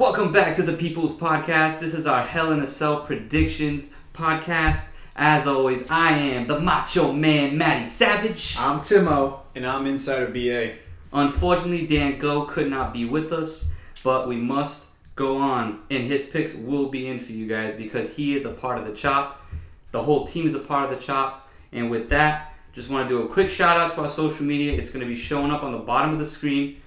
Welcome back to the People's Podcast. This is our Hell in a Cell predictions podcast. As always, I am the Macho Man, Matty Savage. I'm Timo. And I'm Insider BA. Unfortunately, Dan Go could not be with us, but we must go on, and his picks will be in for you guys because he is a part of the chop. The whole team is a part of the chop. And with that, just want to do a quick shout out to our social media. It's going to be showing up on the bottom of the screen.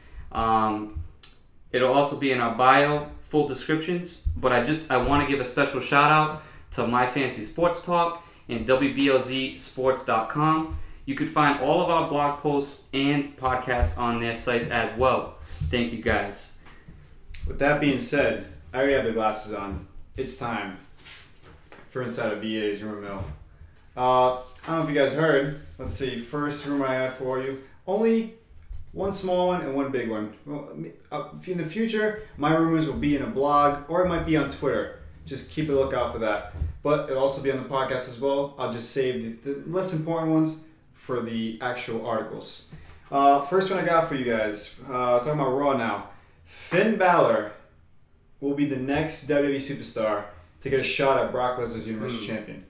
It'll also be in our bio, full descriptions. But I want to give a special shout out to My Fantasy Sports Talk and WBLZSports.com. You can find all of our blog posts and podcasts on their sites as well. Thank you guys. With that being said, I already have the glasses on. It's time for Insider BA's Rumor Mill. I don't know if you guys heard. Let's see. First rumor I have for you. Only one small one and one big one. Well, in the future, my rumors will be in a blog or it might be on Twitter. Just keep a lookout for that. But it'll also be on the podcast as well. I'll just save the less important ones for the actual articles. First one I got for you guys. Talking about Raw now. Finn Balor will be the next WWE superstar to get a shot at Brock Lesnar's Universal Champion.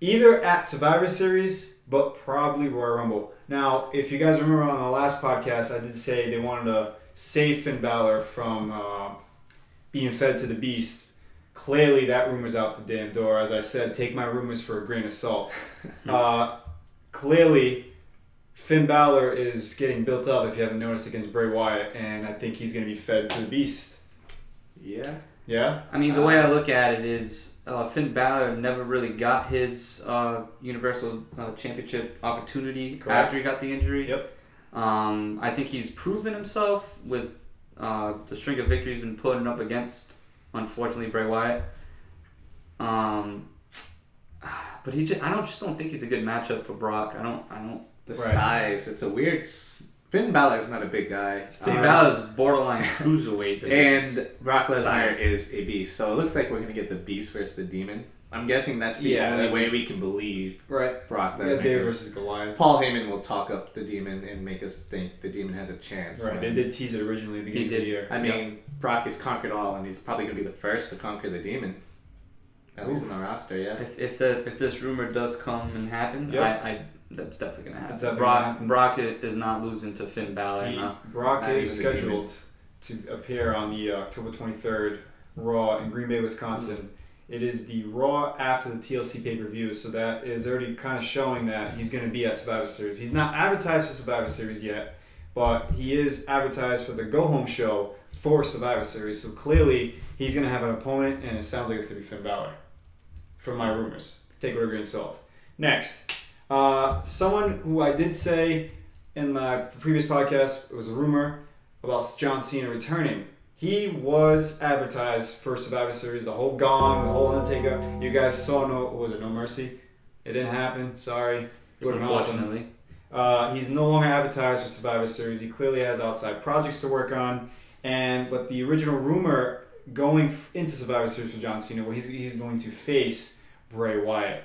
Either at Survivor Series, but probably Royal Rumble. Now, if you guys remember on the last podcast, I did say they wanted to save Finn Balor from being fed to the beast. Clearly, that rumor's out the damn door. As I said, take my rumors for a grain of salt. Clearly, Finn Balor is getting built up, if you haven't noticed, against Bray Wyatt, and I think he's going to be fed to the beast. Yeah. Yeah? I mean, the way I look at it is Finn Balor never really got his Universal Championship opportunity. Correct. After he got the injury. Yep. I think he's proven himself with the string of victories he's been putting up against, unfortunately, Bray Wyatt. But I just don't think he's a good matchup for Brock. I don't. The Right. size, it's a weird. Finn Balor's not a big guy. Finn Balor's borderline cruiserweight. And Brock Lesnar size. is a beast. So it looks like we're going to get the beast versus the demon. I'm guessing that's the only way we can believe Right. Brock Yeah, Lesnar. David versus Goliath. Paul Heyman will talk up the demon and make us think the demon has a chance. Right. They did tease it originally at the beginning of the year. I mean, Brock has conquered all, and he's probably going to be the first to conquer the demon. At least in the roster, yeah. If this rumor does come and happen, Yep. that's definitely gonna happen. It's definitely gonna happen. Brock is not losing to Finn Balor. Brock Not is even the scheduled to appear on the October 23rd Raw in Green Bay, Wisconsin. It is the Raw after the TLC pay-per-view, so that is already kind of showing that he's going to be at Survivor Series. He's not advertised for Survivor Series yet, but he is advertised for the go-home show for Survivor Series. So clearly, he's going to have an opponent, and it sounds like it's going to be Finn Balor. From my rumors. Take it with a grain of salt. Next. Someone who I did say in my previous podcast, it was a rumor about John Cena returning. He was advertised for Survivor Series, the whole Gong, the whole Undertaker. You guys saw No Mercy? It didn't happen. Sorry. It would have been awesome. He's no longer advertised for Survivor Series. He clearly has outside projects to work on. But the original rumor going into Survivor Series for John Cena, well, he's going to face Bray Wyatt.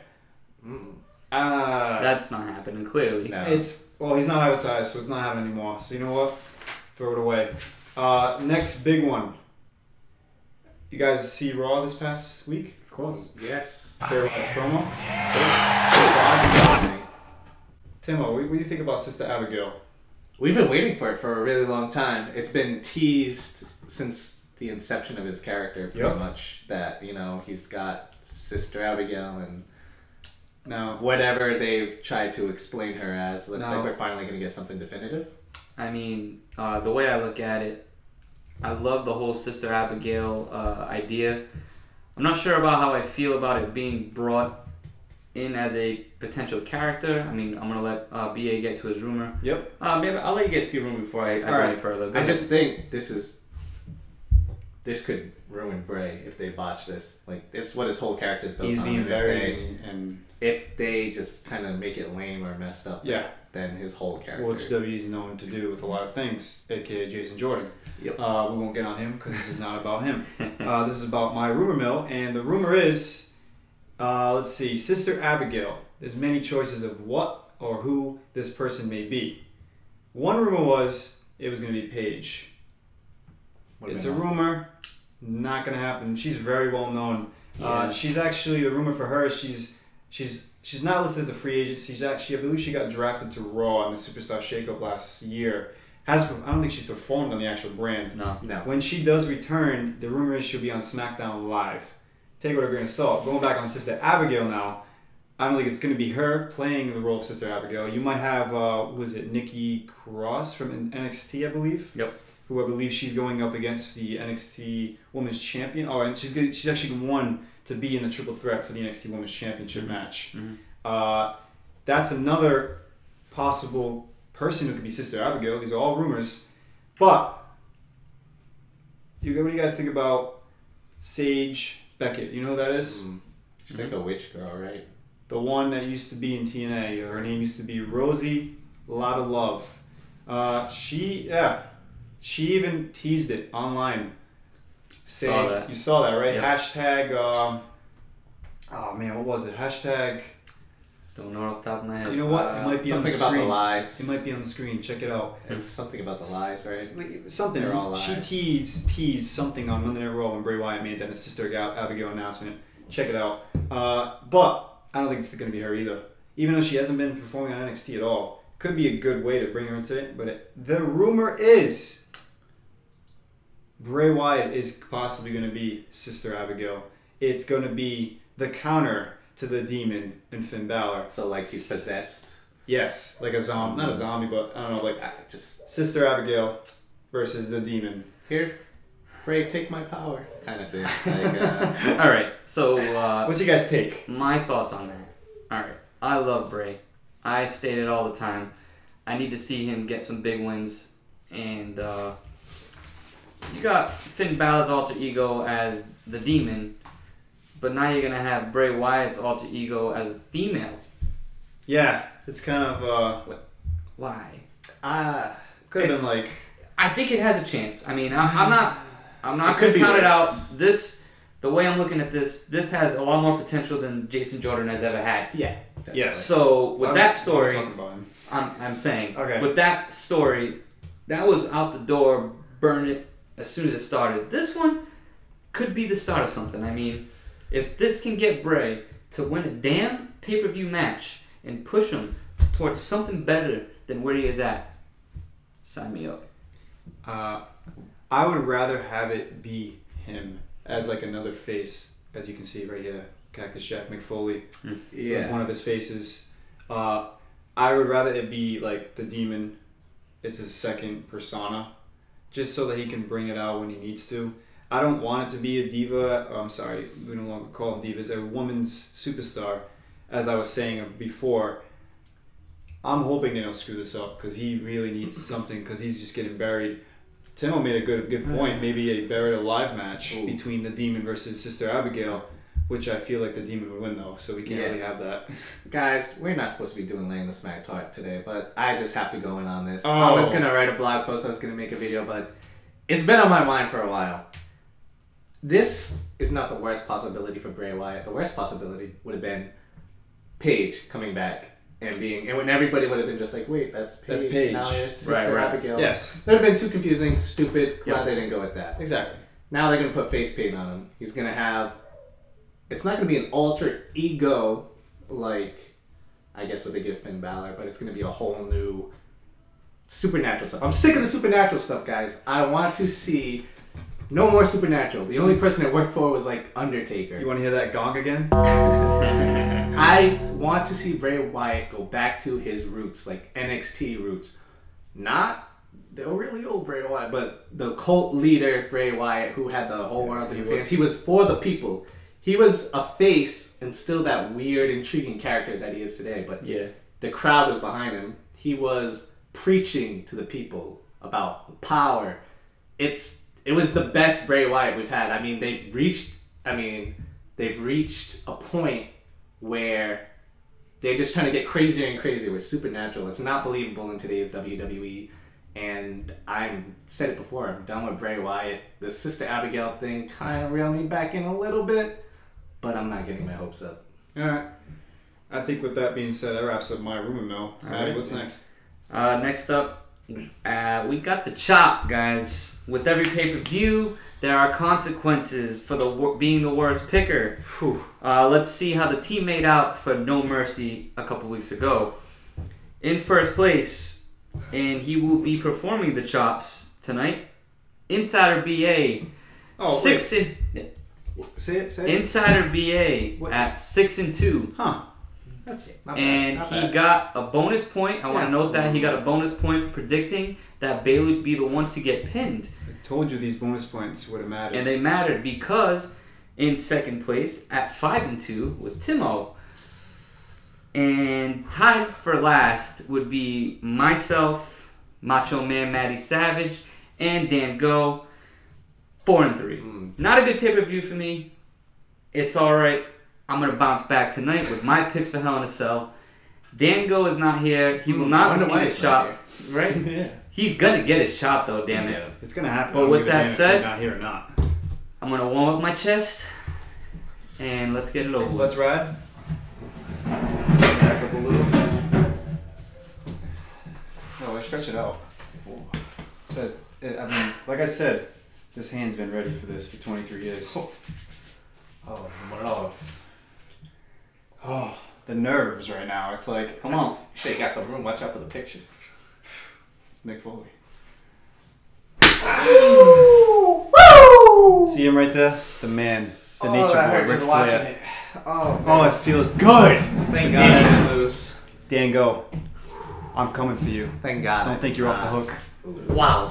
That's not happening, clearly. No. He's not advertised, so it's not happening anymore. So you know what? Throw it away. Next big one. You guys see Raw this past week? Of course. Yes. Bray Wyatt's promo? Timo, what do you think about Sister Abigail? We've been waiting for it for a really long time. It's been teased since the inception of his character, pretty much, that, he's got Sister Abigail and Now, whatever they've tried to explain her as. Looks like we're finally going to get something definitive. I mean, the way I look at it, I love the whole Sister Abigail idea. I'm not sure about how I feel about it being brought in as a potential character. I mean, I'm going to let BA get to his rumor. Yep. Maybe I'll let you get to your rumor before I go any further. I just think this could ruin Bray if they botch this. Like, it's what his whole character's built he's on. being buried If they just kind of make it lame or messed up, then his whole character. Which WWE is known to do with a lot of things, aka Jason Jordan. Yep. We won't get on him because this is not about him. This is about my rumor mill, and the rumor is, let's see, Sister Abigail. There's many choices of what or who this person may be. One rumor was it was going to be Paige. It's a rumor. Not gonna happen. She's very well known. Yeah. She's actually, the rumor for her, she's not listed as a free agent. She's actually, I believe she got drafted to Raw in the Superstar Shakeup last year. I don't think she's performed on the actual brand. No. When she does return, the rumor is she'll be on SmackDown Live. Take it with a grain of salt. Going back on Sister Abigail now, I don't think it's going to be her playing the role of Sister Abigail. You might have, was it Nikki Cross from NXT, I believe? Yep. Who I believe she's going up against the NXT Women's Champion. Oh, and she's actually won to be in the triple threat for the NXT Women's Championship match. Mm-hmm. That's another possible person who could be Sister Abigail. These are all rumors. But, what do you guys think about Sage Beckett? You know who that is? She's like the witch girl, right? The one that used to be in TNA. Her name used to be Rosie Lotta Love. She even teased it online. Saw that. You saw that, right? Yep. Hashtag, oh man, what was it? Hashtag, Don't know off the top of my head. you know what? It might be on the something about screen. the lies. It might be on the screen. Check it out. It's something about the lies, right? Something. They're all She lies. teased something on Monday Night Raw when Bray Wyatt made that Sister Abigail announcement. Check it out. But I don't think it's going to be her either. Even though she hasn't been performing on NXT at all. Could be a good way to bring her into it. But the rumor is Bray Wyatt is possibly going to be Sister Abigail. It's going to be the counter to the demon in Finn Balor. So like he's possessed. Yes, like a zombie. Not a zombie, but I don't know, like Just Sister Abigail versus the demon. here, Bray, take my power, kind of thing. Like, All right. So What's your guys' take? my thoughts on that. All right. I love Bray. I state it all the time. I need to see him get some big wins, and you got Finn Balor's alter ego as the demon, but now you're gonna have Bray Wyatt's alter ego as a female. Yeah, it's kind of Why? could have been like I think it has a chance. I mean, I'm not It could gonna be count it worse. out. The way I'm looking at this has a lot more potential than Jason Jordan has ever had. yeah. yes. So with that story, talking about him. I'm saying, Okay. with that story, that was out the door, burn it as soon as it started. This one could be the start of something. I mean, if this can get Bray to win a damn pay-per-view match and push him towards something better than where he is at, sign me up. I would rather have it be him as like another face, as you can see right here. Cactus Jack McFoley was one of his faces. I would rather it be like the demon. It's his second persona, just so that he can bring it out when he needs to. I don't want it to be a diva. I'm sorry, we no longer call them divas. A woman's superstar, as I was saying before. I'm hoping they don't screw this up because he really needs something because he's just getting buried. Timo made a good point. Maybe a buried alive match between the demon versus Sister Abigail, which I feel like the demon would win though, so we can't really have that. Guys, we're not supposed to be doing Laying the Smack Talk today, but I just have to go in on this. Oh. I was going to write a blog post, I was going to make a video, but it's been on my mind for a while. This is not the worst possibility for Bray Wyatt. The worst possibility would have been Paige coming back and when everybody would have been just like, wait, that's Paige. That's Paige. Now you're Sister Right. Abigail. Yes. That would have been too confusing, stupid. Glad Yep. they didn't go with that. Exactly. Now they're going to put face paint on him. He's going to have... It's not going to be an alter ego like, I guess, what they give Finn Balor, but it's going to be a whole new supernatural stuff. I'm sick of the supernatural stuff, guys. I want to see no more supernatural. The only person it worked for was, like, Undertaker. You want to hear that gong again? I want to see Bray Wyatt go back to his roots, like NXT roots. Not the really old Bray Wyatt, but the cult leader Bray Wyatt who had the whole world in his hands. He was for the people. He was a face and still that weird, intriguing character that he is today. But Yeah. the crowd was behind him. He was preaching to the people about power. It was the best Bray Wyatt we've had. I mean, they've reached a point where they're just trying to get crazier and crazier with supernatural. It's not believable in today's WWE. And I said it before, I'm done with Bray Wyatt. The Sister Abigail thing kind of reeled me back in a little bit, but I'm not getting my hopes up. Alright. I think with that being said, that wraps up my rumor mill. Alright. What's next? Next up, we got the chop, guys. With every pay-per-view there are consequences for being the worst picker. Let's see how the team made out for No Mercy a couple weeks ago. In first place, and he will be performing the chops tonight, Insider BA. Say it. Insider BA at 6-2. Huh. That's not and bad. he got a bonus point. I want to note that he got a bonus point for predicting that Bailey would be the one to get pinned. I told you these bonus points would have mattered. And they mattered because in second place at 5-2 was Timo. And tied for last would be myself, Macho Man Matty Savage, and Dan Go, 4-3. Not a good pay-per-view for me. It's alright. I'm going to bounce back tonight with my picks for Hell in a Cell. Dan Go is not here. He will not receive his shot. Right? Yeah. He's going to get his shot, though, damn it. It's going to happen. But with that said, not here or not. I'm going to warm up my chest. And let's get it over with. Let's ride. Back up a little. Oh, let's stretch it out. I mean, like I said, this hand's been ready for this for 23 years. Oh, the nerves right now. It's like, Come on. Shake out some room. Watch out for the picture. Mick Foley. Woo! See him right there? The man. The nature that boy, hurt Ric just watching Flair. it. Oh, Oh, it feels good. thank God I didn't lose. Dan, go. I'm coming for you. Thank God. Don't think you're off the hook. Wow.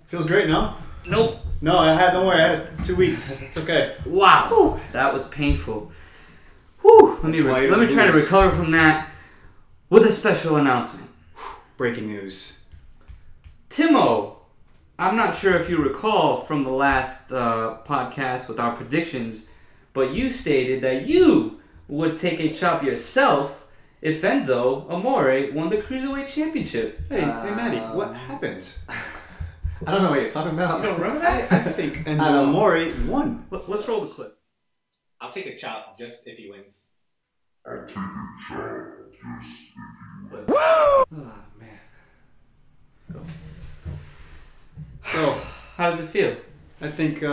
Feels great, no? Nope. No, don't worry, I had it 2 weeks. It's okay. Wow. That was painful. Whew. Let That's why you me don't try to lose. recover from that with a special announcement. Breaking news. Timo, I'm not sure if you recall from the last podcast with our predictions, but you stated that you would take a chop yourself if Enzo Amore won the Cruiserweight Championship. Hey, Maddie, what happened? I don't know what you're talking about. You don't remember that? I think Enzo Amore won. Let's roll the clip. I'll take a chop just if he wins. Oh, man. So, How does it feel? I think you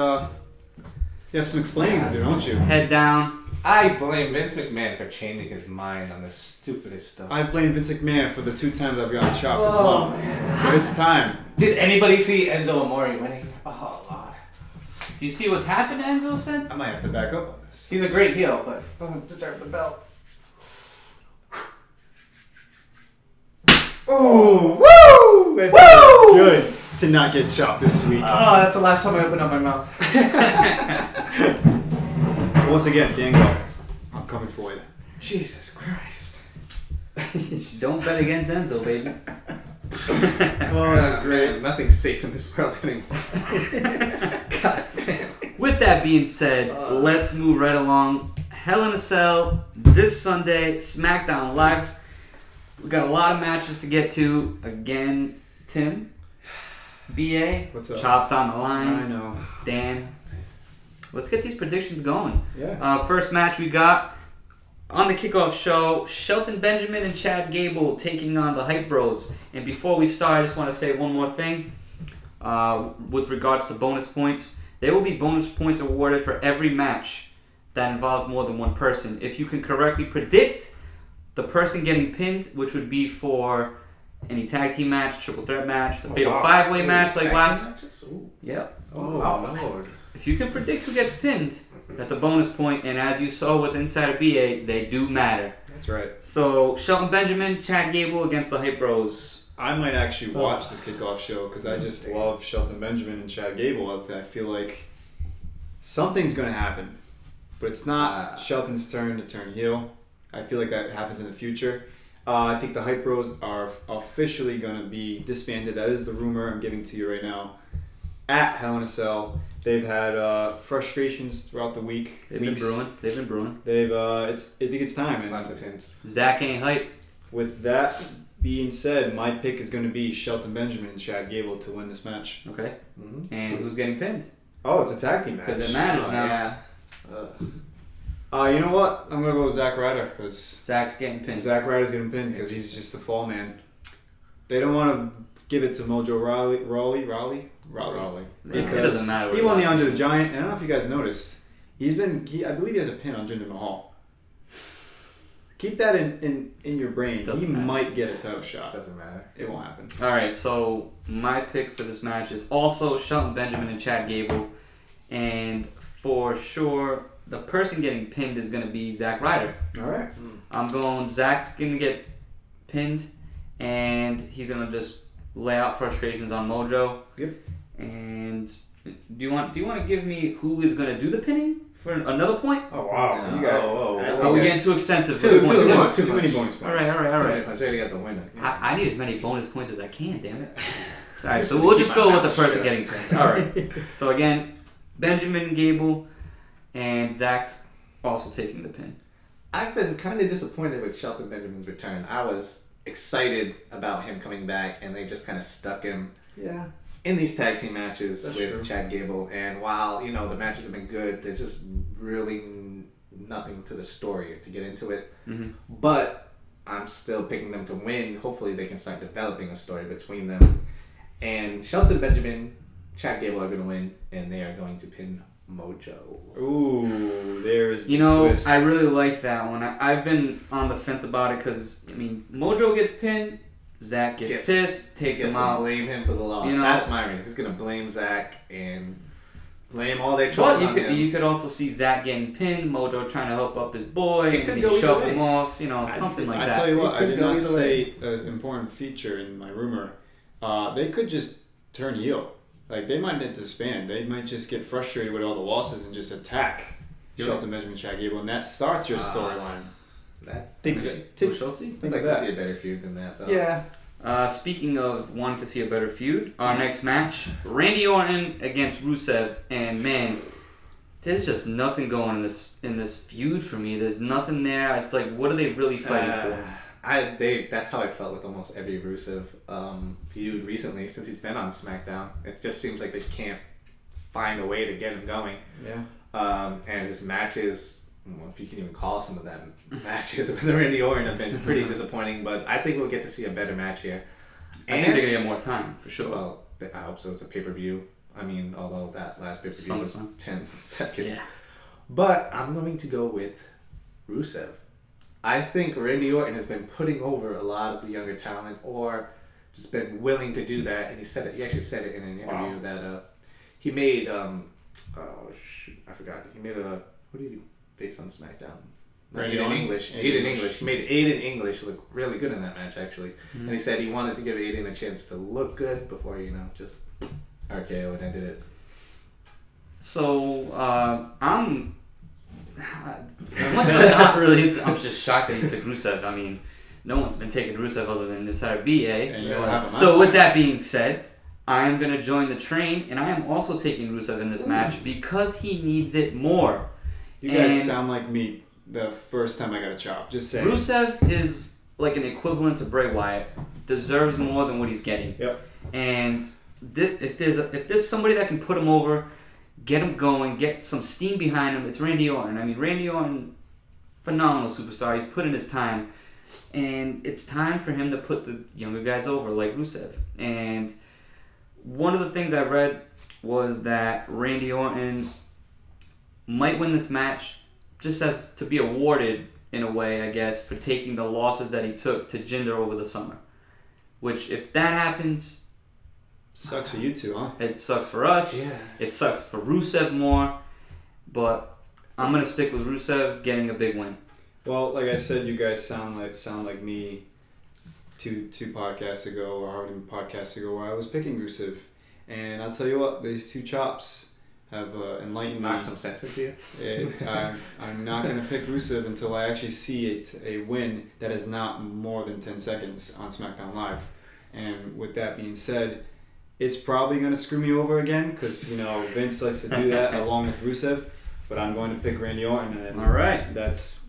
have some explaining to do, don't you? Head down. I blame Vince McMahon for changing his mind on the stupidest stuff. I blame Vince McMahon for the 2 times I've gotten chopped as well. But it's time. Did anybody see Enzo Amore winning? Oh, Lord. Do you see what's happened to Enzo since? I might have to back up on this. He's a great heel, but doesn't deserve the belt. Oh, woo! It feels good to not get chopped this week. Oh, that's the last time I opened up my mouth. Once again, Dango, I'm coming for you. Jesus Christ. Don't bet against Enzo, baby. Oh, that's great. Man, nothing's safe in this world anymore. God damn. With that being said, let's move right along. Hell in a Cell this Sunday, SmackDown Live. We got a lot of matches to get to. Again, Tim, BA, What's up? Chops on the line. I know. Dan, let's get these predictions going. Yeah. First match we got on the kickoff show, Shelton Benjamin and Chad Gable taking on the Hype Bros. And before we start, I just want to say one more thing with regards to bonus points. There will be bonus points awarded for every match that involves more than one person. If you can correctly predict the person getting pinned, which would be for any tag team match, triple threat match, the fatal 5-way match like last. Yep. Oh, Lord. If you can predict who gets pinned, that's a bonus point. And as you saw with Insider BA, they do matter. That's right. So Shelton Benjamin, Chad Gable against the Hype Bros. I might actually watch this kickoff show because I just love Shelton Benjamin and Chad Gable. I feel like something's going to happen. But it's not Shelton's turn to turn heel. I feel like that happens in the future. I think the Hype Bros are officially going to be disbanded. That is the rumor I'm giving to you right now. At Hell in a Cell, they've had frustrations throughout the week. They've been brewing. They've I think it's time. And Lots of hints. Zach ain't hype. with that being said, my pick is going to be Shelton Benjamin and Chad Gable to win this match. Okay. And who's getting pinned? Oh, it's a tag team match. Because it matters now. Yeah. You know what? I'm going to go with Zack Ryder because Zach's getting pinned. Zack Ryder's getting pinned because he's just the fall man. They don't want to give it to Mojo Rawley. It Because doesn't matter. he won the Andre the Giant, and I don't know if you guys noticed, I believe he has a pin on Jinder Mahal. Keep that in your brain. Doesn't he matter. might get a title shot. Doesn't matter. It won't happen. All right, so my pick for this match is also Shelton Benjamin and Chad Gable, and for sure the person getting pinned is going to be Zack Ryder. All right. I'm going Zack's going to get pinned, and he's going to just lay out frustrations on Mojo. Yep. And do you want to give me who is going to do the pinning for another point? Oh wow! No. You got. Are we getting too extensive? Too many bonus points. All right. I try to get the winner. I need as many bonus points as I can, damn it. All right, so we'll just go with the person getting pinned. All right. So again, Benjamin, Gable, and Zack's also taking the pin. I've been kind of disappointed with Shelton Benjamin's return. I was excited about him coming back, and they just kind of stuck him Yeah. in these tag team matches That's with true. Chad Gable. And while, the matches have been good, there's just really nothing to the story to get into it. Mm-hmm. But I'm still picking them to win. Hopefully they can start developing a story between them. And Shelton Benjamin, Chad Gable are going to win, and they are going to pin Mojo. Ooh, there's the twist. I really like that one. I've been on the fence about it because, Mojo gets pinned, Zack gets pissed, takes him out. Blame him for the loss. That's my reason. He's going to blame Zack and blame all their troubles on him. You could also see Zack getting pinned, Mojo trying to help up his boy, It could and go he either shoves way. him off, something like that. I tell you what, It I could did go not either say an important feature in my rumor. They could just turn heel. Like, they might not disband. They might just get frustrated with all the losses and just attack Shelton Benjamin, Chad Gable, and that starts your storyline. We shall see. I'd like to see a better feud than that, though. Yeah. Speaking of wanting to see a better feud, our next match, Randy Orton against Rusev, and man, there's just nothing going in this feud for me. There's nothing there. It's like, what are they really fighting for? That's how I felt with almost every Rusev feud recently since he's been on SmackDown. It just seems like they can't find a way to get him going. Yeah. And his matches, if you can even call some of them matches with Randy Orton, have been pretty disappointing. But I think we'll get to see a better match here. I think they're gonna get more time for sure. Well, I hope so. It's a pay-per-view. Although that last pay-per-view was 10 seconds. Yeah. But I'm going to go with Rusev. I think Randy Orton has been putting over a lot of the younger talent, or just been willing to do that. And he said it. He actually said it in an interview that he made. I forgot. He made what did he face on SmackDown? Aiden English. Aiden English. He made Aiden English look really good in that match, actually. Mm-hmm. And he said he wanted to give Aiden a chance to look good before just RKO and ended it. So I'm not really. I'm just shocked that he took Rusev. No one's been taking Rusev other than this BA. And you know what happened So with that being said, I am going to join the train, and I am also taking Rusev in this match because he needs it more. You guys sound like me the first time I got a chop. Just saying. Rusev is like an equivalent to Bray Wyatt. Deserves more than what he's getting. Yep. And if there's somebody that can put him over, get him going, get some steam behind him, it's Randy Orton. Randy Orton, phenomenal superstar. He's put in his time. And it's time for him to put the younger guys over, like Rusev. And one of the things I read was that Randy Orton might win this match just as to be awarded, in a way, I guess, for taking the losses that he took to Jinder over the summer. Which, if that happens... Sucks for you two, huh? It sucks for us. Yeah. It sucks for Rusev more. But I'm going to stick with Rusev getting a big win. Well, like I said, you guys sound like me two podcasts ago, or however many podcasts ago, where I was picking Rusev. And I'll tell you what, these two chops have enlightened me. Knock some sense into you. I'm not going to pick Rusev until I actually see a win that is not more than 10 seconds on SmackDown Live. And with that being said, it's probably going to screw me over again because, Vince likes to do that along with Rusev. But I'm going to pick Randy Orton. And all right. That's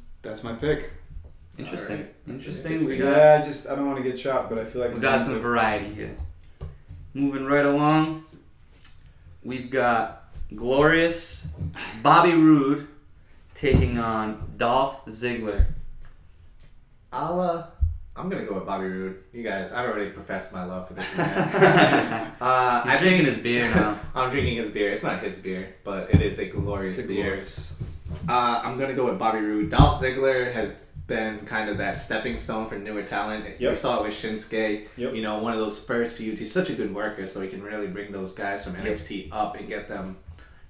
my pick. Interesting. Right. Interesting. I don't want to get chopped, but I feel like we got some variety here. Moving right along, we've got glorious Bobby Roode taking on Dolph Ziggler. I'll I'm gonna go with Bobby Roode. You guys, I've already professed my love for this man. I'm drinking his beer now. I'm drinking his beer. It's not his beer, but it is a glorious beer. I'm gonna go with Bobby Roode. Dolph Ziggler has been kind of that stepping stone for newer talent. Yep. We saw it with Shinsuke. Yep. You know, one of those first feuds. He's such a good worker, so he can really bring those guys from NXT up and get them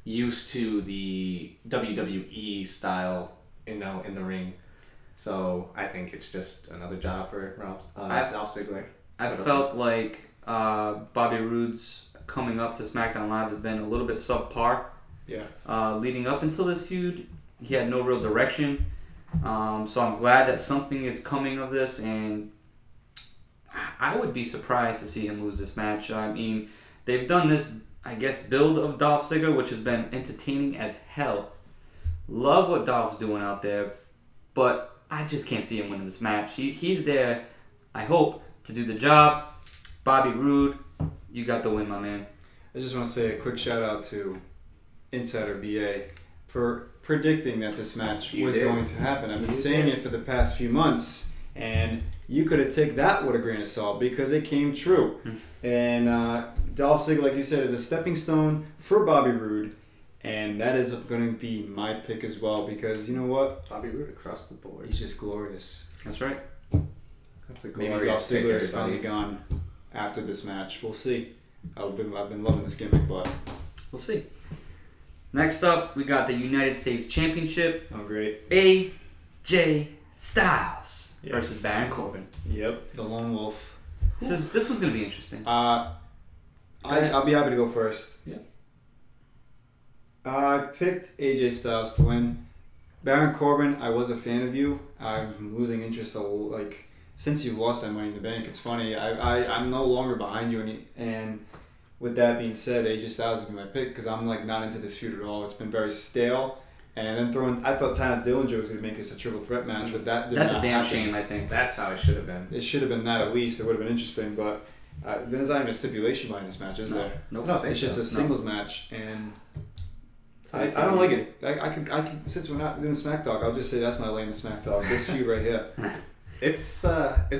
used to the WWE style, you know, in the ring. So I think it's just another job for Dolph Ziggler. I felt like Bobby Roode's coming up to SmackDown Live has been a little bit subpar. Yeah. Leading up until this feud, he had no real direction. So I'm glad that something is coming of this, and I would be surprised to see him lose this match. I mean, they've done this, I guess, build of Dolph Ziggler, which has been entertaining as hell. Love what Dolph's doing out there, but I just can't see him winning this match. He's there, I hope, to do the job. Bobby Roode, you got the win, my man. I just want to say a quick shout out to Insider BA for predicting that this match was going to happen. I've been saying it for the past few months, and you could have taken that with a grain of salt because it came true. And Dolph Ziggler, like you said, is a stepping stone for Bobby Roode. And that is going to be my pick as well because you know what? Bobby Roode across the board. He's just glorious. That's right. That's a Maybe glorious Dolph pick, Ziggler is everybody. finally gone after this match. We'll see. I've been loving this gimmick, but We'll see. Next up, we got the United States Championship. oh great. AJ Styles Yep. versus Baron Corbin. Yep, the lone wolf. This one's going to be interesting. I'll be happy to go first. Yeah. I picked AJ Styles to win. Baron Corbin, I was a fan of you. I'm losing interest since you've lost that Money in the Bank. It's funny. I'm no longer behind you, and with that being said, AJ Styles is gonna be my pick because I'm not into this feud at all. It's been very stale. And then I thought Tana Dillinger was gonna make this a triple threat match, but that did That's not a damn happen. shame, I think. That's how it should have been. It should have been that at least. It would have been interesting, but there's not even a stipulation behind this match, is there? Nope. No, It's just a singles match, and I it's don't like it. I could since we're not doing Smacktalk, I'll just say that's my lane in Smacktalk. This feud right here. It's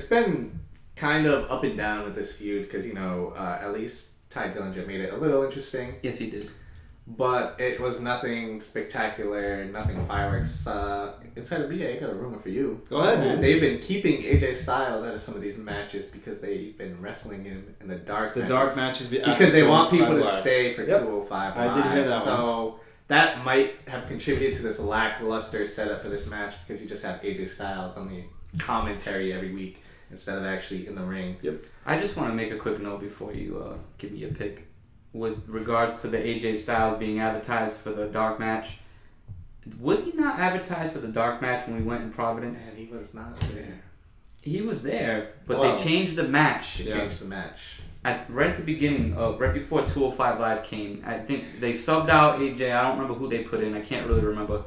been kind of up and down with this feud because at least Ty Dillinger made it a little interesting, Yes, he did. but it was nothing spectacular, nothing fireworks. Inside of BA, I got a rumor for you. Go ahead, man. They've been keeping AJ Styles out of some of these matches because they've been wrestling him in the dark. The matches. dark matches Because they want people to Live. stay for Yep. 205 I did hear Live. that So that might have contributed to this lackluster setup for this match because you just have AJ Styles on the commentary every week instead of actually in the ring. Yep. I just want to make a quick note before you give me a pick. With regards to the AJ Styles being advertised for the dark match, was he not advertised for the dark match when we went in Providence? And he was not there. He was there, but Well, they changed the match. They changed the match. Right at the beginning, right before 205 Live came. I think they subbed out AJ. I don't remember who they put in. I can't really remember.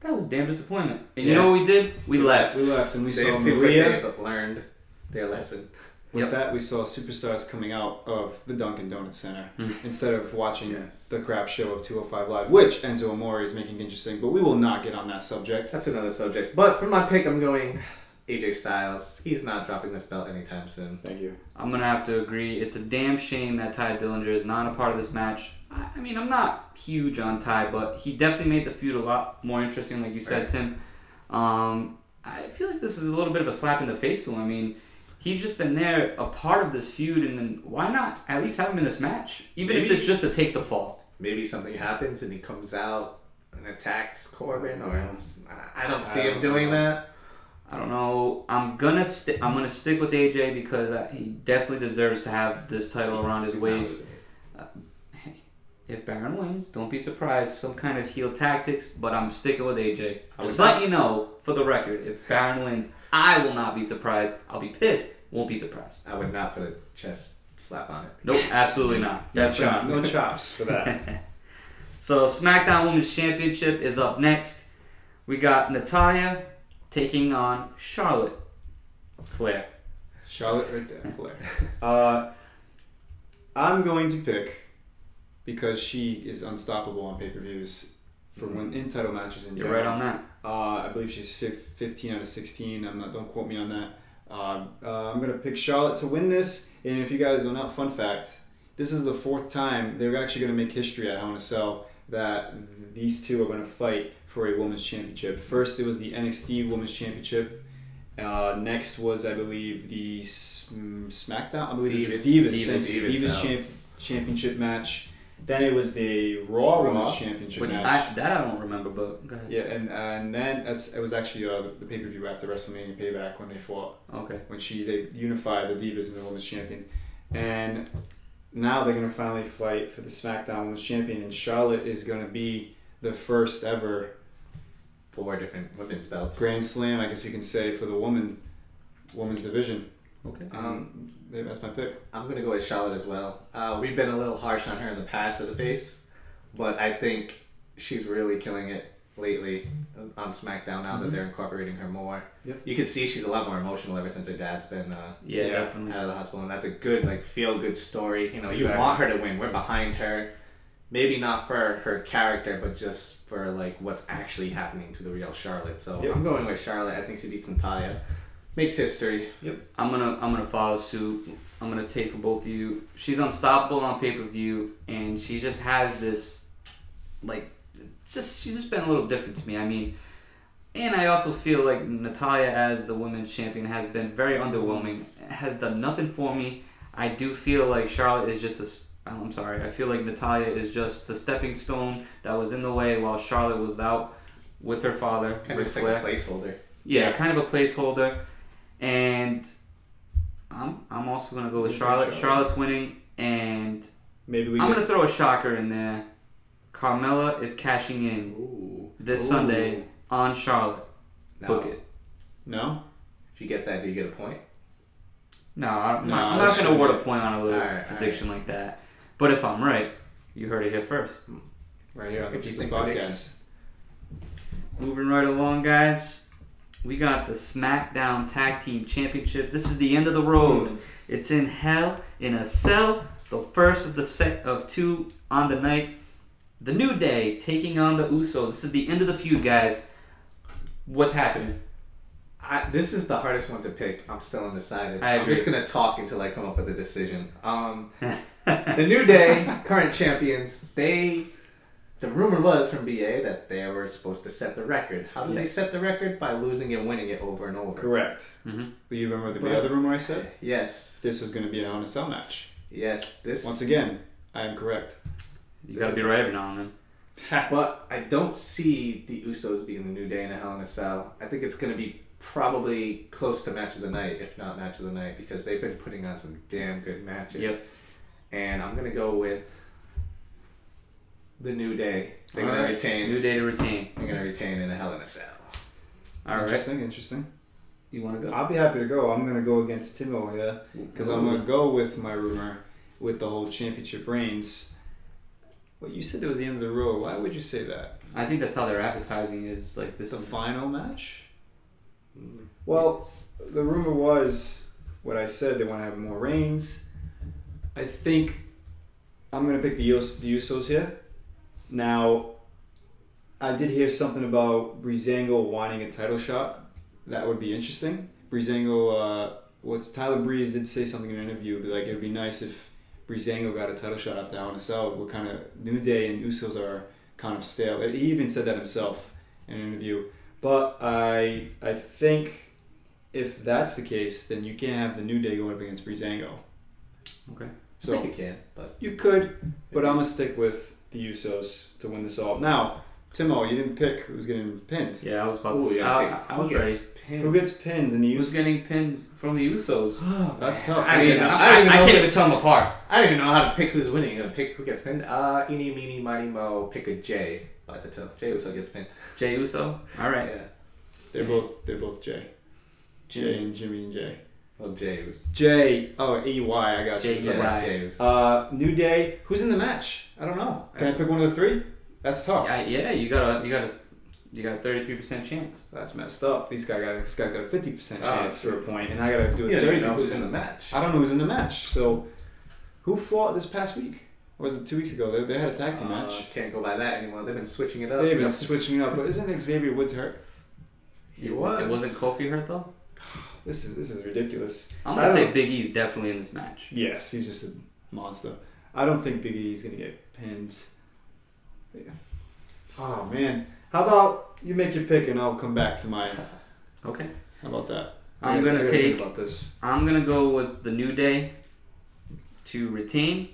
That was a damn disappointment. And you know what we did? We left. We left and we They saw seem like Maria. they've learned their lesson. With that, we saw superstars coming out of the Dunkin' Donuts Center instead of watching the crap show of 205 Live, which Enzo Amore is making interesting, but we will not get on that subject. That's another subject. But for my pick, I'm going AJ Styles. He's not dropping this belt anytime soon. Thank you. I'm going to have to agree. It's a damn shame that Ty Dillinger is not a part of this match. I mean, I'm not huge on Ty, but he definitely made the feud a lot more interesting, like you said, Tim. I feel like this is a little bit of a slap in the face to him. I mean, he's just been there, a part of this feud, and then why not at least have him in this match? Even if it's just to take the fall. Maybe something happens and he comes out and attacks Corbin, or I don't see him doing that. I don't know. I'm gonna stick with AJ because he definitely deserves to have this title around his waist. If Baron wins, don't be surprised. Some kind of heel tactics, but I'm sticking with AJ. Just let you know, for the record, if Baron wins, I will not be surprised. I'll be pissed. Won't be surprised. I would not put a chest slap on it. Nope, absolutely not. Definitely No chops for that. So SmackDown Women's Championship is up next. We got Natalya taking on Charlotte Flair. Charlotte right there, Flair. I'm going to pick, because she is unstoppable on pay-per-views for when in title matches in You're general. right on that. I believe she's 15 out of 16. Don't quote me on that. I'm going to pick Charlotte to win this. And if you guys don't know, fun fact, this is the 4th time they're actually going to make history at Hell in a Cell that these two are going to fight for a women's championship. First, it was the NXT Women's Championship. Next was, I believe, the Smackdown. I believe it was the Divas Championship match. Then it was the Raw Women's Championship match. That I don't remember, but go ahead. Yeah, and then it was actually the pay-per-view after WrestleMania Payback when they fought. Okay. When they unified the Divas and the Women's Champion. And now they're going to finally fight for the SmackDown Women's Champion, and Charlotte is going to be the first ever 4 different women's belts. Grand Slam, I guess you can say, for the women's division. Okay. That's my pick. I'm going to go with Charlotte as well. We've been a little harsh on her in the past as a face, but I think she's really killing it lately on SmackDown now that they're incorporating her more. Yep. You can see she's a lot more emotional ever since her dad's been definitely out of the hospital, and that's a good feel-good story. You know, Exactly. You want her to win. We're behind her. Maybe not for her character, but just for what's actually happening to the real Charlotte. So I'm going with Charlotte. I think she beats Natalya. Makes history. Yep. I'm gonna follow suit. I'm gonna take for both of you. She's unstoppable on pay-per-view, and she just has this, she's just been a little different to me. I mean, and I also feel like Natalya as the women's champion has been very underwhelming. Has done nothing for me. I do feel like Charlotte is just I feel like Natalya is just the stepping stone that was in the way while Charlotte was out with her father. Kind of just like a placeholder. Yeah, kind of a placeholder. And I'm also gonna go with Charlotte. Charlotte's winning, and I'm gonna throw a shocker in there. Carmella is cashing in this Sunday on Charlotte. Book it. No? If you get that, do you get a point? No, I'm not gonna award a point on a little prediction like that. But if I'm right, you heard it here first. Right here on the People's Podcast. Moving right along, guys. We got the SmackDown Tag Team Championships. This is the end of the road. It's in Hell in a Cell. The first of the set of 2 on the night. The New Day taking on the Usos. This is the end of the feud, guys. What's happening? This is the hardest one to pick. I'm still undecided. I'm just going to talk until I come up with a decision. The New Day, current champions, the rumor was from BA that they were supposed to set the record. How did they set the record? By losing and winning it over and over. Correct. Mm-hmm. But you remember the other rumor I said? Yes. This was going to be a Hell in a Cell match. Yes. Once again, I am correct. You gotta be right every now and then. But I don't see the Usos being the New Day in a Hell in a Cell. I think it's going to be probably close to match of the night, if not match of the night, because they've been putting on some damn good matches. Yep. And I'm going to go with the New Day. They're going to retain. New Day to retain. They're going to retain in a Hell in a Cell. Interesting. You want to go? I'll be happy to go. I'm going to go against Timo here because I'm going to go with my rumor with the whole championship reigns. Well, you said it was the end of the road. Why would you say that? I think that's how they're advertising is this. The final match? Well, the rumor was what I said. They want to have more reigns. I think I'm going to pick the Usos here. Now, I did hear something about Breezango wanting a title shot. That would be interesting. Breezango, Tyler Breeze did say something in an interview, but it'd be nice if Breezango got a title shot after Hell in a Cell. We're kind of New Day and Usos are kind of stale. He even said that himself in an interview. But I think if that's the case, then you can't have the New Day going up against Breezango. Okay. So I think you can, but you could. But I'm gonna stick with the Usos to win this all. Now, Timo, you didn't pick who's getting pinned. Yeah, I was about to say. I was ready. Who gets pinned in the Usos? Who's getting pinned from the Usos? That's tough. I can't even tell them apart. I don't even know how to pick who's winning. Pick who gets pinned. Eeny, meeny, miny, mo. Pick a J by the toe. Jey Uso gets pinned. Jey Uso. All right. Yeah. They're both Jay. Jay and Jimmy and Jay. Well, Jey. Jay. Oh, E-Y. I got you. Yeah, Jey Uso. New Day. Who's in the match? I don't know. Can I pick one of the 3? That's tough. Yeah, you got a 33% chance. That's messed up. This guy got a 50% chance for a point, and I gotta do a 33%. Know who's in the match. I don't know who's in the match. So, who fought this past week? Or was it 2 weeks ago? They had a tag team match. Can't go by that anymore. They've been switching it up. They've been switching it up, but isn't Xavier Woods hurt? He was. It wasn't Kofi hurt though. This is ridiculous. I'm gonna say Big E's definitely in this match. Yes, he's just a monster. I don't think Big E's gonna get pinned. Yeah. Oh man, how about you make your pick and I'll come back to mine. Okay. How about that? I'm gonna think about this. I'm gonna go with the New Day to retain.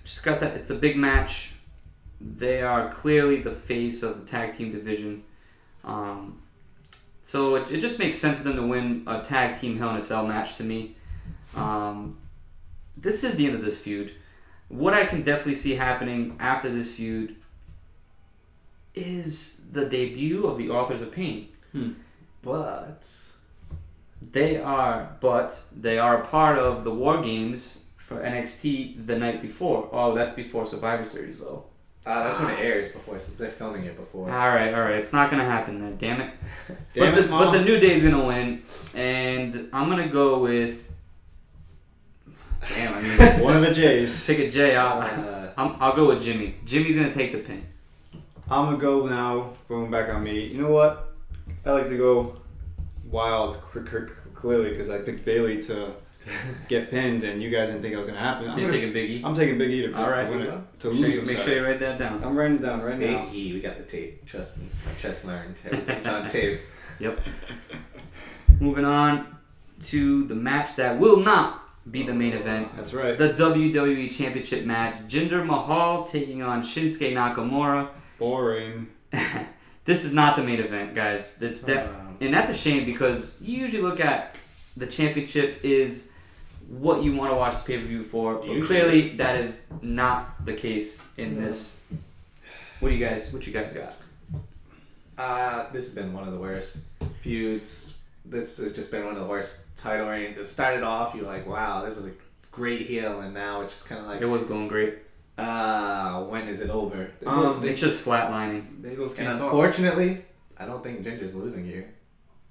Just got that. It's a big match. They are clearly the face of the tag team division. So it just makes sense for them to win a tag team Hell in a Cell match to me. This is the end of this feud. What I can definitely see happening after this feud is the debut of the Authors of Pain. But they are a part of the War Games for NXT the night before. Oh, that's before Survivor Series though. That's when it airs before. So they're filming it before. All right. It's not gonna happen then. Damn it. But the New Day's gonna win, and I'm gonna go with. Damn, I mean, one of the J's. Pick a J. I'll go with Jimmy. Jimmy's gonna take the pin. I'm gonna go now. Going back on me. You know what? I like to go wild, clearly, because I picked Bailey to get pinned, and you guys didn't think it was gonna happen. So you're taking Big E. I'm taking Big E to win it. To lose. Make sure you write that down. I'm writing it down right now. Big E, we got the tape. Trust me, my chest learned. Everything's on tape. Yep. Moving on to the match that will not be the main event. That's right. The WWE Championship match. Jinder Mahal taking on Shinsuke Nakamura. Boring. This is not the main event, guys. And that's a shame because you usually look at the championship is what you want to watch this pay-per-view for. But clearly that is not the case in this. What you guys got? This has been one of the worst feuds. This has just been one of the worst title reigns. It started off, you're like, wow, this is a great heel, and now it's just kind of like... It was going great. When is it over? It's just flatlining. They both and can't talk. Unfortunately, I don't think Ginger's losing here.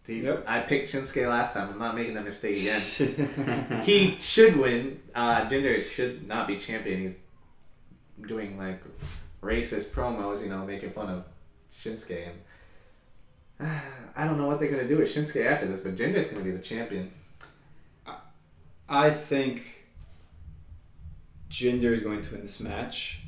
Yep. I picked Shinsuke last time. I'm not making that mistake again. He should win. Ginger should not be champion. He's doing like racist promos, making fun of Shinsuke. And I don't know what they're going to do with Shinsuke after this, but Ginger's going to be the champion. I think Jinder is going to win this match.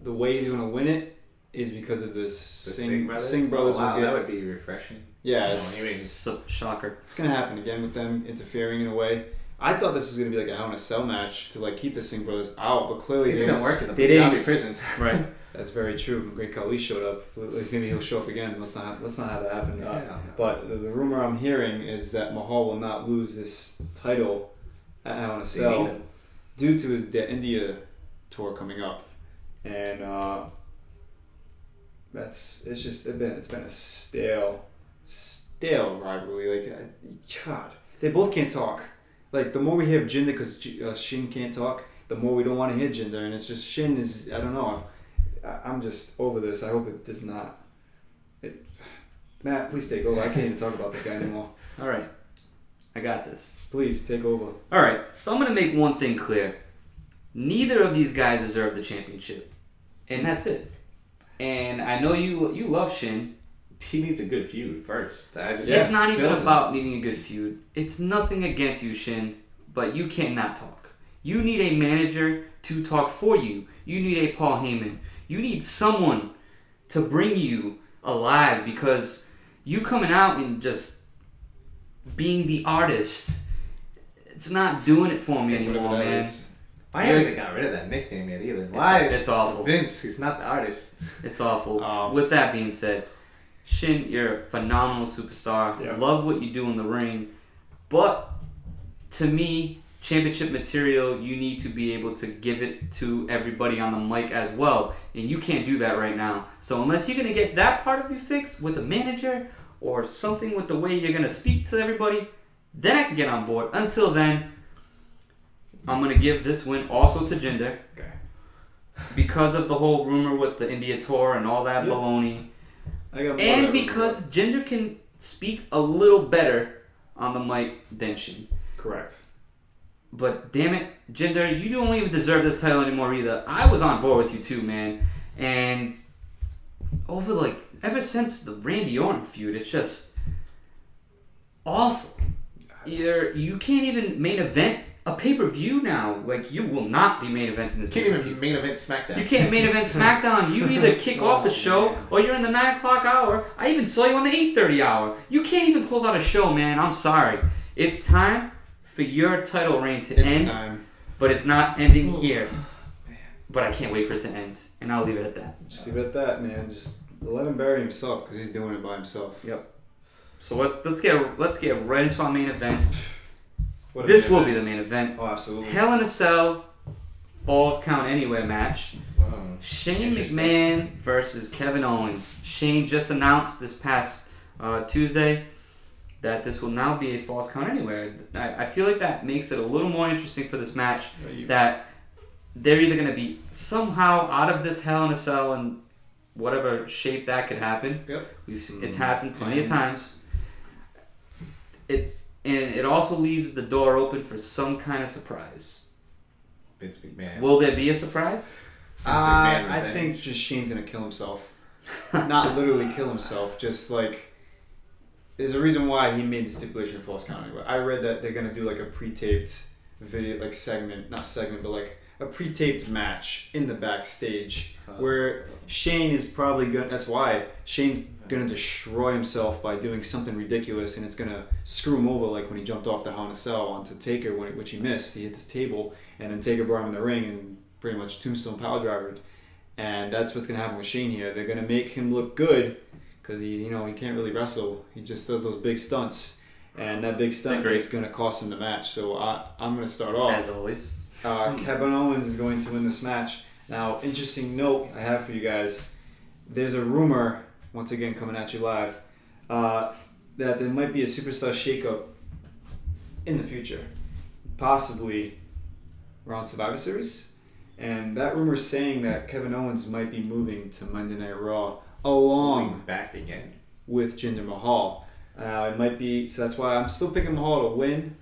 The way he's going to win it is because of this Singh brothers. Oh, wow, will get, that would be refreshing. Yeah, It's a shocker. It's going to happen again with them interfering in a way. I thought this was going to be like a Hell in a Cell match to like keep the Singh brothers out, but clearly it didn't work in the Punjabi prison. Right. That's very true. Great Khali showed up. Maybe he'll show up again. Let's not have that happen. Yeah. But the rumor I'm hearing is that Mahal will not lose this title at Hell in a Cell due to the India tour coming up, and it's been a stale rivalry. God, they both can't talk. Like the more we hear Jinder because Shin can't talk, the more we don't want to hear Jinder, and it's just Shin is I don't know. I'm just over this. I hope it does not. Matt, please take over. I can't even talk about this guy anymore. All right. I got this. Please take over. All right. So I'm going to make one thing clear. Neither of these guys deserve the championship. And that's it. And I know you love Shin. He needs a good feud first. It's not even about needing a good feud. It's nothing against you, Shin, but you cannot talk. You need a manager to talk for you. You need a Paul Heyman. You need someone to bring you alive because you coming out and just being the artist, it's not doing it for me anymore, man. I haven't even got rid of that nickname yet either. Why? It's awful. Vince, he's not the artist. It's awful. With that being said, Shin, you're a phenomenal superstar. Yeah. Love what you do in the ring. But to me, championship material, you need to be able to give it to everybody on the mic as well. And you can't do that right now. So unless you're going to get that part of you fixed with a manager or something with the way you're going to speak to everybody, then I can get on board. Until then, I'm going to give this win also to Jinder. Okay. Because of the whole rumor with the India tour and all that baloney. And because Jinder can speak a little better on the mic than Shin. Correct. But damn it, Jinder, you don't even deserve this title anymore either. I was on board with you too, man. And ever since the Randy Orton feud, it's just awful. You can't even main event a pay-per-view now. Like, you will not be main eventing this Can't pay-per-view. even main event SmackDown. You can't main event SmackDown. You either kick off the show or you're in the 9 o'clock hour. I even saw you on the 8:30 hour. You can't even close out a show, man. I'm sorry. It's time for your title reign to end. Time. But it's not ending here. But I can't wait for it to end. And I'll leave it at that. Just leave it at that, man. Just let him bury himself because he's doing it by himself. Yep. So let's get right into our main event. What a This main will event. be the main event. Oh, absolutely. Hell in a Cell Falls Count Anywhere match. Shane Interesting. McMahon versus Kevin Owens. Shane just announced this past Tuesday that this will now be a Falls Count Anywhere. I feel like that makes it a little more interesting for this match. That they're either going to be somehow out of this Hell in a Cell in whatever shape that could happen. Yep. It's happened plenty of times. And it also leaves the door open for some kind of surprise. Vince McMahon. Will there be a surprise? I think just Shane's gonna kill himself. Not literally kill himself. Just like there's a reason why he made the stipulation for Falls Count Anywhere. I read that they're gonna do like a pre-taped video, like not segment, but like a pre-taped match in the backstage where Shane is probably gonna. That's why Shane's gonna destroy himself by doing something ridiculous, and it's gonna screw him over, like when he jumped off the Hell in a Cell onto Taker, which he missed. He hit this table, and then Taker brought him in the ring and pretty much tombstone power drivered. And that's what's gonna happen with Shane here. They're gonna make him look good because he can't really wrestle. He just does those big stunts, and that big stunt is gonna cost him the match. So I'm gonna start off. As always. Kevin Owens is going to win this match. Now, interesting note I have for you guys. There's a rumor, once again coming at you live, that there might be a superstar shakeup in the future, possibly around Survivor Series. And that rumor is saying that Kevin Owens might be moving to Monday Night Raw along back again with Jinder Mahal. It might be, so that's why I'm still picking Mahal to win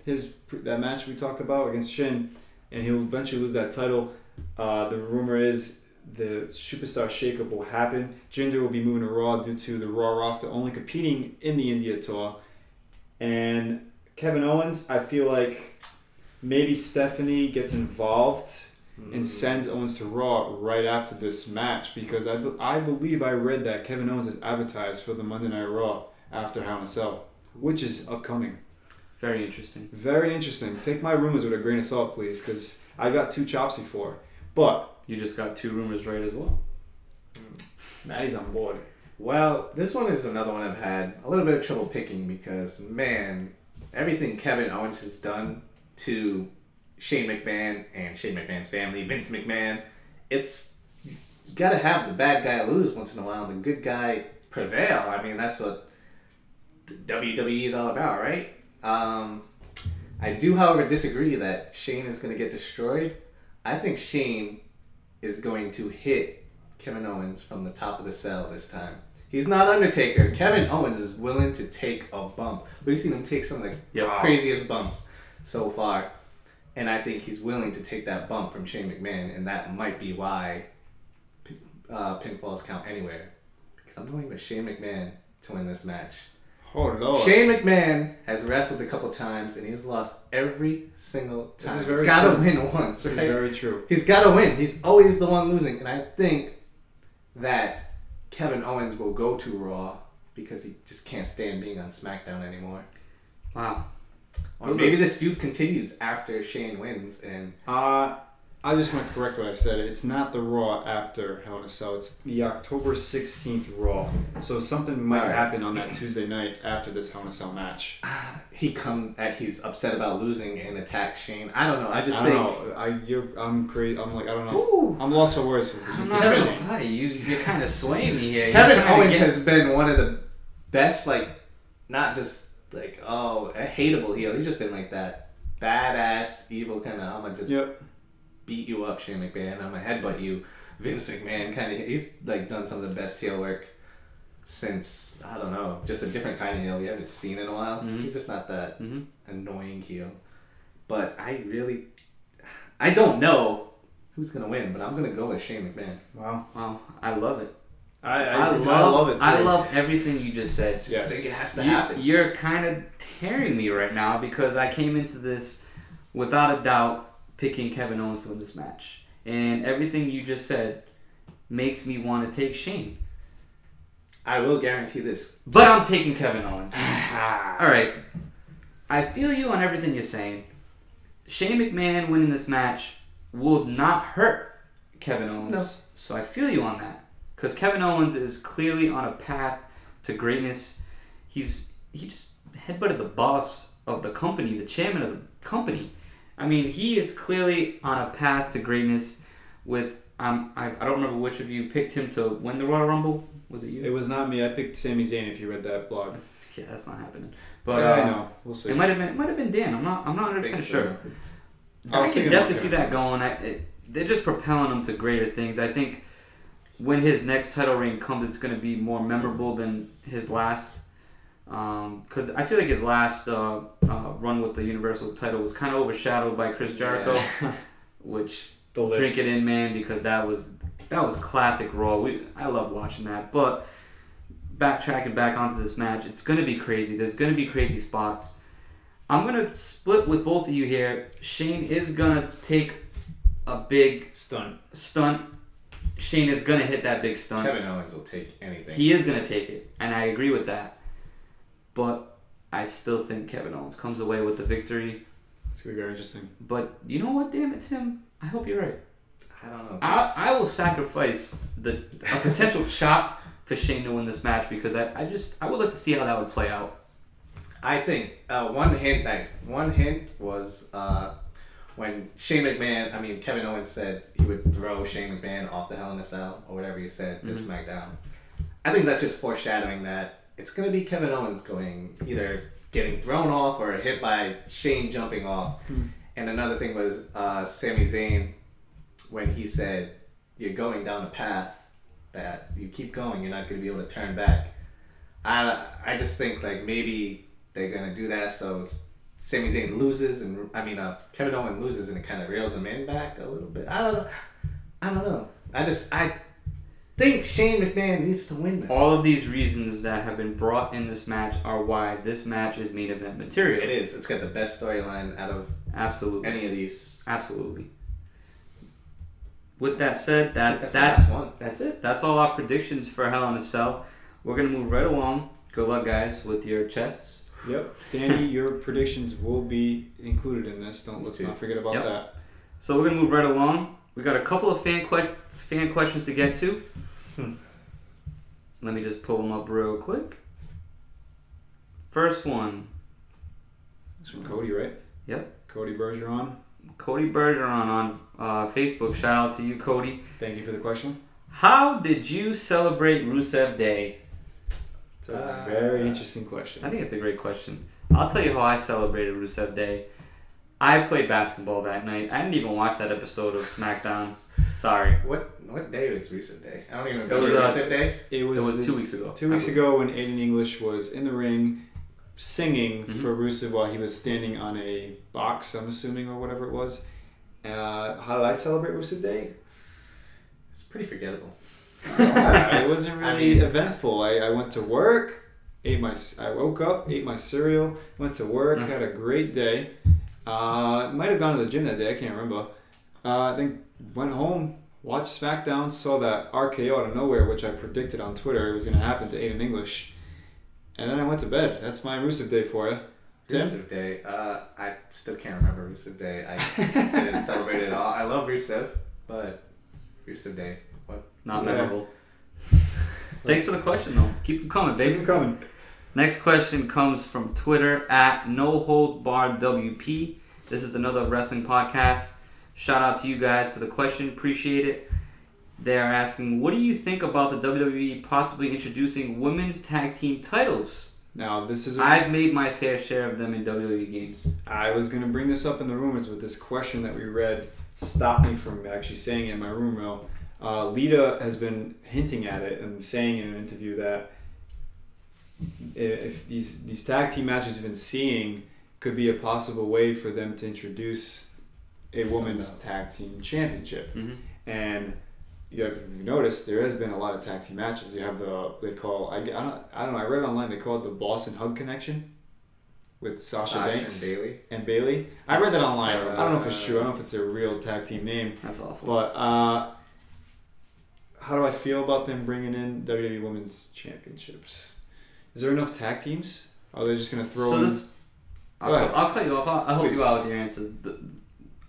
that match we talked about against Shin, and he'll eventually lose that title. The rumor is the superstar shakeup will happen. Jinder will be moving to Raw due to the Raw roster only competing in the India tour. And Kevin Owens, I feel like maybe Stephanie gets involved and sends Owens to Raw right after this match, because I believe I read that Kevin Owens is advertised for the Monday Night Raw after Hell in a Cell, which is upcoming. Very interesting. Very interesting. Take my rumors with a grain of salt, please, because I got too chopsy for it. But You just got 2 rumors right as well. Maddie's on board. Well, this one is another one I've had a little bit of trouble picking because, man, everything Kevin Owens has done to Shane McMahon and Shane McMahon's family, Vince McMahon, you gotta have the bad guy lose once in a while and the good guy prevail. I mean, that's what WWE is all about, right? I do, however, disagree that Shane is going to get destroyed. I think Shane is going to hit Kevin Owens from the top of the cell this time. He's not Undertaker. Kevin Owens is willing to take a bump. We've seen him take some of the craziest bumps so far. And I think he's willing to take that bump from Shane McMahon, and that might be why pinfalls count anywhere. Because I'm going with Shane McMahon to win this match. Oh, Lord. Shane McMahon has wrestled a couple times, and he's lost every single time. This is He's very got to true. win once, This right? is very true. He's got to win. He's always the one losing. And I think that Kevin Owens will go to Raw because he just can't stand being on SmackDown anymore. Wow. Or maybe this feud continues after Shane wins. And I just want to correct what I said. It's not the Raw after Hell in a Cell. It's the October 16th Raw. So something might happen on that Tuesday night after this Hell in a Cell match. he's upset about losing and attacks Shane. I don't know. I just I think... don't know. I'm crazy. I'm like, I don't know. Ooh. I'm lost for words. I'm not Kevin- gonna lie, you're kind of swaying me here. Kevin You're trying to Owens get- has been one of the best, like, not just like, a hateable heel. He's just been like that badass, evil kind of, I'm gonna just beat you up, Shane McMahon. I'm gonna headbutt you, Vince McMahon. Kind of, he's like done some of the best heel work since, I don't know, just a different kind of heel we haven't seen in a while. Mm-hmm. He's just not that annoying heel. But I don't know who's gonna win, but I'm gonna go with Shane McMahon. Wow. Wow, I love it. I love it too. I love everything you just said. Just think it has to happen. You're kind of tearing me right now because I came into this without a doubt picking Kevin Owens to win this match, and everything you just said makes me want to take Shane. I will guarantee this. But I'm taking Kevin Owens. All right. I feel you on everything you're saying. Shane McMahon winning this match will not hurt Kevin Owens. No. So I feel you on that. Because Kevin Owens is clearly on a path to greatness. He just headbutted the boss of the company, the chairman of the company. I mean, he is clearly on a path to greatness with... I don't remember which of you picked him to win the Royal Rumble. Was it you? It was not me. I picked Sami Zayn. If you read that blog, Yeah, that's not happening. But yeah, I know. We'll see. It might have been Dan. I'm not 100% sure. I I was can thinking definitely about see that going. They're just propelling him to greater things. I think when his next title reign comes, it's going to be more memorable than his last. Because I feel like his last run with the Universal title was kind of overshadowed by Chris Jericho, which drink it in, man, because that was classic Raw. I love watching that. But backtracking back onto this match, it's going to be crazy. There's going to be crazy spots. I'm going to split with both of you here. Shane is going to take a big stunt. Shane is going to hit that big stunt. Kevin Owens will take anything. He is going to take it, and I agree with that. But I still think Kevin Owens comes away with the victory. It's going to be very interesting. But you know what, damn it, Tim? I hope you're right. I don't know. I will sacrifice a potential chop for Shane to win this match because I would like to see how that would play out. I think one hint was when Kevin Owens said he would throw Shane McMahon off the Hell in a Cell or whatever he said this SmackDown. I think that's just foreshadowing that it's going to be Kevin Owens going either getting thrown off or hit by Shane jumping off. And another thing was Sami Zayn when he said, "You're going down a path that you keep going, you're not going to be able to turn back." I just think like maybe they're gonna do that so Sami Zayn loses and Kevin Owens loses and it kind of reels him in back a little bit. I don't know. I think Shane McMahon needs to win this. All of these reasons that have been brought in this match are why this match is main event material. It is. It's got the best storyline out of any of these. Absolutely. With that said, that's it. That's all our predictions for Hell in a Cell. We're gonna move right along. Good luck, guys, with your chests. Yep, Danny, your predictions will be included in this. Let's not forget about that. So we're gonna move right along. We got a couple of fan questions to get to. Let me just pull them up real quick. First one. It's from Cody, right? Yep. Cody Bergeron. Cody Bergeron on Facebook. Shout out to you, Cody. Thank you for the question. How did you celebrate Rusev Day? It's a very interesting question. I think it's a great question. I'll tell you how I celebrated Rusev Day. I played basketball that night. I didn't even watch that episode of SmackDown. Sorry. What day was Rusev Day? I don't even remember Rusev Day. It was 2 weeks ago. 2 weeks ago when Aiden English was in the ring singing for Rusev while he was standing on a box, I'm assuming, or whatever it was. How did I celebrate Rusev Day? It's pretty forgettable. It wasn't really eventful. I went to work, I woke up, ate my cereal, went to work, had a great day. Might have gone to the gym that day, I can't remember. Then went home, watched SmackDown, saw that RKO out of nowhere, which I predicted on Twitter it was going to happen to Aiden English. And then I went to bed. That's my Rusev Day for you. Tim? Rusev Day. I still can't remember Rusev Day. I didn't celebrate it at all. I love Rusev, but Rusev Day. What? Not memorable. Thanks for the question, though. Keep them coming, baby. Keep them coming. Next question comes from Twitter at NoHoldBarWP. This is another wrestling podcast. Shout out to you guys for the question. Appreciate it. They're asking, what do you think about the WWE possibly introducing women's tag team titles? Now, this is... I've made my fair share of them in WWE games. I was going to bring this up in the rumors with this question that we read. Stopped me from actually saying it in my room mill. Lita has been hinting at it and saying in an interview that if these tag team matches you've been seeing could be a possible way for them to introduce a women's tag team championship. And you've noticed there has been a lot of tag team matches. You have they call I don't know, I read online they call it the Boston Hug Connection with Sasha Banks and Bailey. I read that online. I don't know if it's true. I don't know if it's their real tag team name. That's awful. But how do I feel about them bringing in WWE Women's Championships? Is there enough tag teams? Are they just going to throw in... I'll cut you off. I'll help you out with your answer.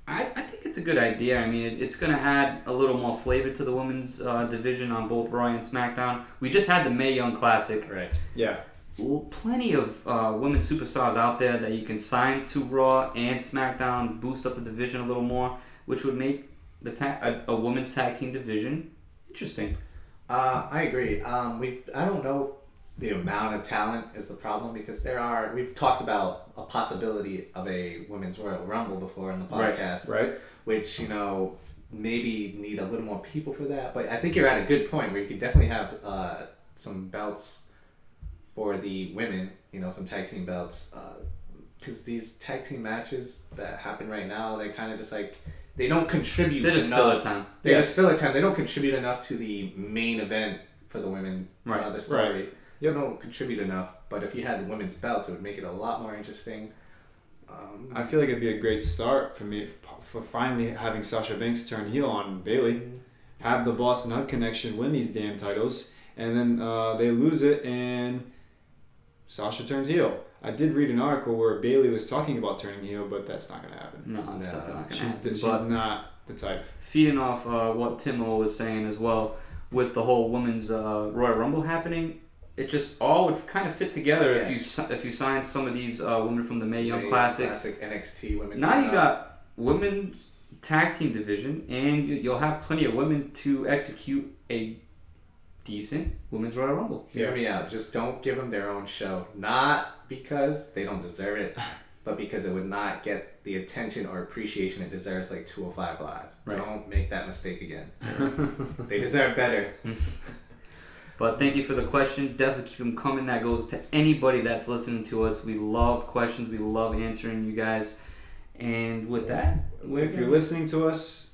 I think it's a good idea. I mean, it's going to add a little more flavor to the women's division on both Raw and SmackDown. We just had the Mae Young Classic. Right. Yeah. Well, plenty of women superstars out there that you can sign to Raw and SmackDown, boost up the division a little more, which would make a women's tag team division interesting. I agree. I don't know the amount of talent is the problem because we've talked about a possibility of a women's Royal Rumble before in the podcast, right? Which maybe need a little more people for that. But I think you're at a good point where you could definitely have some belts for the women, some tag team belts, because these tag team matches that happen right now, they kind of just they don't contribute. They're just filler time. They're just filler time. They don't contribute enough to the main event for the women, the story. Right. They don't contribute enough. But if you had the women's belts, it would make it a lot more interesting. I feel like it'd be a great start for me for finally having Sasha Banks turn heel on Bailey, have the Boston Hug Connection win these damn titles, and then they lose it and Sasha turns heel. I did read an article where Bailey was talking about turning heel, but that's not going to happen. No, it's definitely not going to happen. She's not the type. Feeding off what Timo was saying as well, with the whole women's Royal Rumble happening, it just all would kind of fit together if you sign some of these women from the Mae Young Classic NXT women. Now you got women's tag team division, and you'll have plenty of women to execute a decent women's Royal Rumble. Hear me out. Just don't give them their own show. Not because they don't deserve it, but because it would not get the attention or appreciation it deserves like 205 Live. Right. Don't make that mistake again. They deserve better. But thank you for the question. Definitely keep them coming. That goes to anybody that's listening to us. We love questions. We love answering you guys. And with that, if you're listening to us,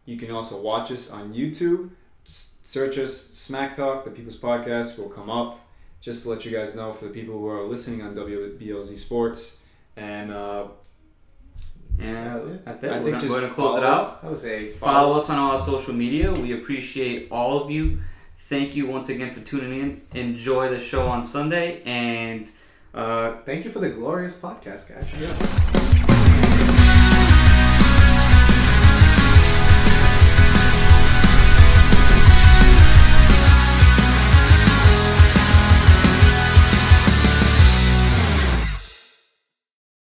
you can also watch us on YouTube. Search us, Smacktalk, the People's Podcast will come up. Just to let you guys know for the people who are listening on WBLZ Sports. And that's it. I think we're going to close it out. Follow us on all our social media. We appreciate all of you. Thank you once again for tuning in. Enjoy the show on Sunday. And thank you for the glorious podcast, guys. Yeah.